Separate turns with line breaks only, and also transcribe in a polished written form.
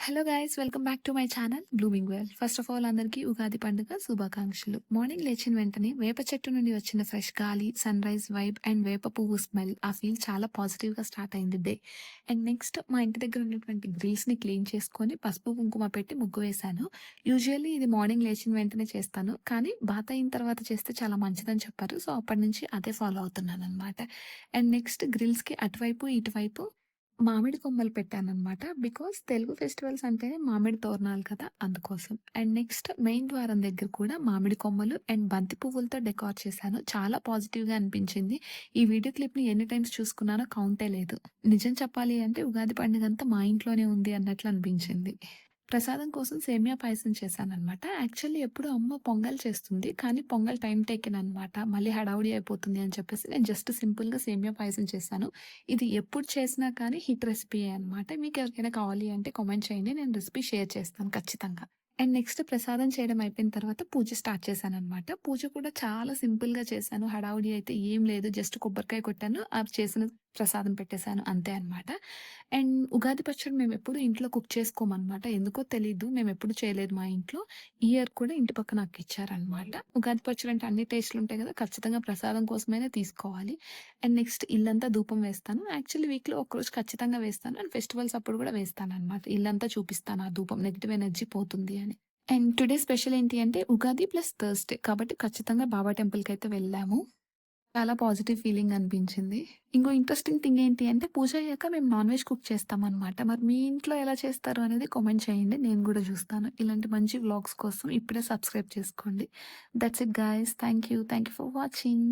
Hello guys, welcome back to my channel blooming well. First of all అందరికీ ఉగాది పండుగ శుభాకాంక్షలు. Morning లేచిన వెంటనే వేప చెట్టు నుండి వచ్చిన ఫ్రెష్ గాలి, సన్ రైజ్ వైబ్ అండ్ వేప పువ్వు స్మెల్, ఆ ఫీల్ చాలా పాజిటివ్గా స్టార్ట్ అయింది డే. అండ్ నెక్స్ట్ మా ఇంటి దగ్గర ఉన్నటువంటి గ్రిల్స్ని క్లీన్ చేసుకొని పసుపు కుంకుమ పెట్టి ముగ్గు వేశాను. యూజువల్లీ ఇది మార్నింగ్ లేచిన వెంటనే చేస్తాను, కానీ బాత్ అయిన తర్వాత చేస్తే చాలా మంచిదని చెప్పారు. సో అప్పటి నుంచి అదే ఫాలో అవుతున్నాను అనమాట. అండ్ నెక్స్ట్ గ్రిల్స్కి అటువైపు ఇటువైపు మామిడి కొమ్మలు పెట్టాననమాట. బికాస్ తెలుగు ఫెస్టివల్స్ అంటేనే మామిడి తోరణాలు కదా! అందుకోసం. అండ్ నెక్స్ట్ మెయిన్ ద్వారం దగ్గర కూడా మామిడి కొమ్మలు అండ్ బంతి పువ్వులతో డెకార్ చేశాను. చాలా పాజిటివ్‌గా అనిపించింది. ఈ వీడియో క్లిప్‌ని ఎన్ని టైమ్స్ చూసుకున్నానో కౌంటే లేదు. నిజం చెప్పాలి అంటే ఉగాది పండుగంతా మా ఇంట్లోనే ఉంది అన్నట్లు అనిపించింది. ప్రసాదం కోసం సేమియా పాయసం చేశాననమాట. యాక్చువల్లీ ఎప్పుడు అమ్మ పొంగల్ చేస్తుంది. కానీ పొంగల్ టైమ్ టేకెన్ అనమాట. మళ్ళీ హడావుడి అయిపోతుంది అని చెప్పేసి నేను జస్ట్ సింపుల్‌గా సేమియా పాయసం చేశాను. ఇది ఎప్పుడు చేసినా కానీ హిట్ రెసిపీయే అనమాట. మీకెవరికైనా కావాలి అంటే కామెంట్ చేయండి. నేను రెసిపీ షేర్ చేస్తాను ఖచ్చితంగా. అండ్ నెక్స్ట్ ప్రసాదం చేయడం అయిపోయిన తర్వాత పూజ స్టార్ట్ చేశాననమాట. పూజ కూడా చాలా సింపుల్‌గా చేశాను. హడావుడి అయితే ఏం లేదు. జస్ట్ కొబ్బరికాయ కొట్టాను. చేసిన ప్రసాదం పెట్టేశాను అంతే అనమాట. అండ్ ఉగాది పచ్చడి మేమెప్పుడు ఇంట్లో కుక్ చేసుకోమనమాట. ఎందుకో తెలీదు. మేమెప్పుడు చేయలేదు మా ఇంట్లో. ఈ ఇయర్ కూడా ఇంటి పక్కన అక్కిచ్చారనమాట. ఉగాది పచ్చడి అంటే అన్ని టేస్ట్‌లుంటాయి గదా! ఖచ్చితంగా ప్రసాదం కోసమైనా తీసుకోవాలి. అండ్ నెక్స్ట్ ఇల్లంతా ధూపం వేస్తాను. యాక్చువల్లీ వీక్‌లో ఒక్కరోజు ఖచ్చితంగా వేస్తాను. అండ్ ఫెస్టివల్స్ అప్పుడు గూడా వేస్తాననమాట. ఇల్లంతా చూపిస్తాను ఆ ధూపం. నెగెటివ్ ఎనర్జీ పోతుంది అని. అండ్ టుడే స్పెషల్ ఏంటి అంటే ఉగాది ప్లస్ థర్స్‌డే కాబట్టి ఖచ్చితంగా బాబా టెంపుల్‌కైతే వెళ్ళాము. చాలా పాజిటివ్ ఫీలింగ్ అనిపించింది. ఇంకో ఇంట్రెస్టింగ్ థింగ్ ఏంటి అంటే పూజ అయ్యాక మేము నాన్ వెజ్ కుక్ చేస్తామనమాట. మరి మీ ఇంట్లో ఎలా చేస్తారు అనేది కామెంట్ చేయండి. నేను గూడా జూస్తాను. ఇలాంటి మంచి వ్లాగ్స్ కోసం ఇప్పుడే సబ్స్క్రైబ్ చేసుకోండి. That's it guys. Thank you. Thank you for watching.